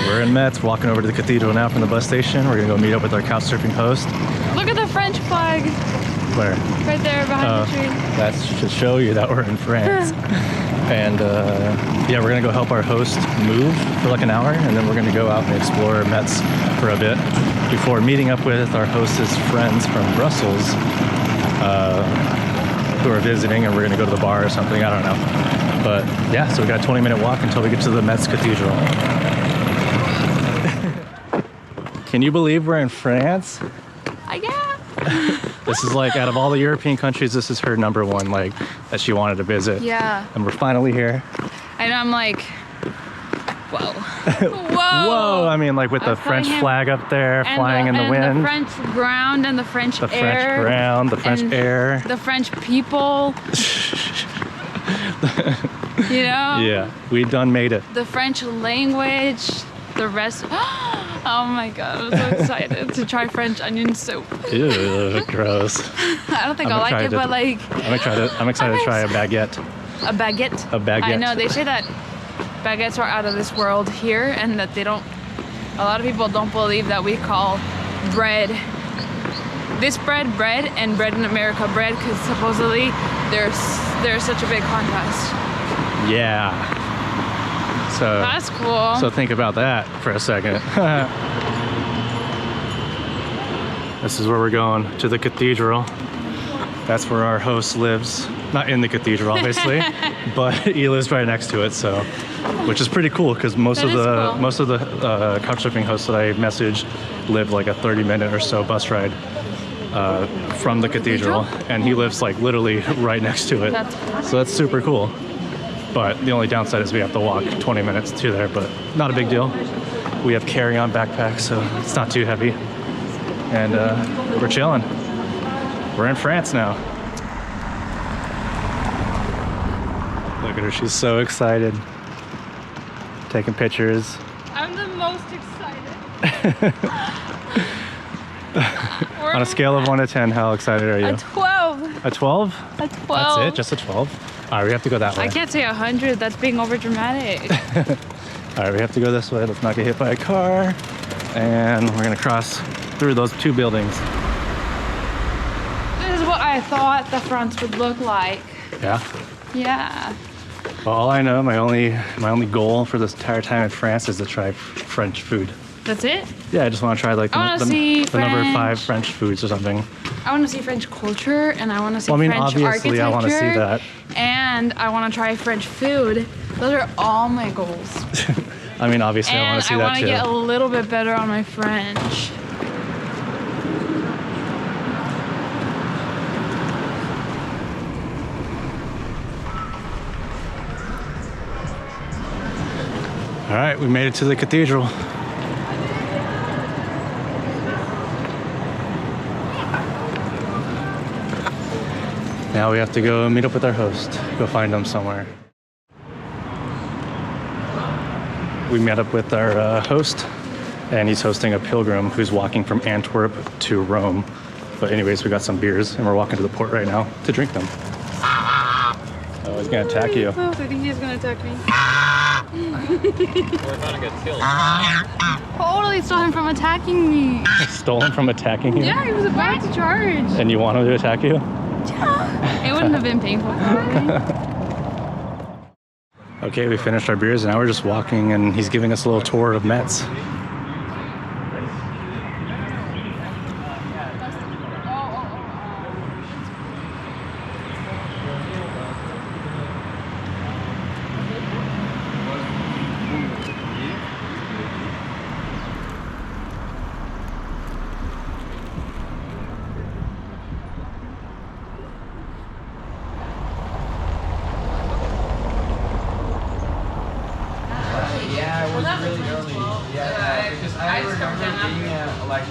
We're in Metz, walking over to the cathedral now from the bus station. We're gonna go meet up with our Couchsurfing host. Look at the French flag. Where? Right there behind the tree. That should show you that we're in France. And yeah, we're gonna go help our host move for like an hour, and then we're gonna go out and explore Metz for a bit before meeting up with our host's friends from Brussels who are visiting, and we're gonna go to the bar or something, I don't know. But yeah, so we got a 20-minute walk until we get to the Metz Cathedral. Can you believe we're in France? Yeah. This is like, out of all the European countries, this is her number one, like, that she wanted to visit. Yeah. And we're finally here. And I'm like, whoa. Whoa. Whoa, I mean, like with the French flag up there, flying in the wind. The French ground and the French air. The French ground, the French air. The French people. You know? Yeah, we done made it. The French language, the rest. Oh my god, I'm so excited to try French onion soup. Ew, gross. I don't think I'll like it, but like... I'm excited to try a baguette. A baguette? A baguette. I know, they say that baguettes are out of this world here, and that they don't... A lot of people don't believe that we call bread, this bread and bread in America bread, because supposedly there's such a big contrast. Yeah. So that's cool. So think about that for a second. This is where we're going, to the cathedral. That's where our host lives. Not in the cathedral, obviously, but he lives right next to it. So, which is pretty cool, because most of the Couchsurfing hosts that I messaged live like a 30-minute or so bus ride from the cathedral, and he lives like literally right next to it. So that's super cool. But the only downside is we have to walk 20 minutes to there, but not a big deal. We have carry-on backpacks, so it's not too heavy. And we're chilling. We're in France now. Look at her, she's so excited. Taking pictures. I'm the most excited. On a scale of 1 to 10, how excited are you? A 12. A 12? A 12. That's it? Just a 12? All right, we have to go that way. I can't say 100. That's being over dramatic. All right, we have to go this way. Let's not get hit by a car. And we're gonna cross through those two buildings. This is what I thought the France would look like. Yeah? Yeah. Well, all I know, my only goal for this entire time in France is to try French food. That's it? Yeah, I just want to try like the number 5 French foods or something. I want to see French culture, and I want to see French obviously architecture. I want to see that. And I want to try French food. Those are all my goals. I mean, obviously I want to see that too. And I want to get a little bit better on my French. All right, we made it to the cathedral. Now we have to go meet up with our host, go find him somewhere. We met up with our host, and he's hosting a pilgrim who's walking from Antwerp to Rome. But anyways, we got some beers, and we're walking to the port right now to drink them. Oh, he's gonna attack you. Oh, I think he's gonna attack me. We're about to get killed. Totally stole him from attacking me. Stole him from attacking you? Yeah, he was about to charge. And you want him to attack you? It wouldn't have been painful for me. Okay, we finished our beers and now we're just walking, and he's giving us a little tour of Metz. Yeah, it was really early. Yeah, because I remember being at like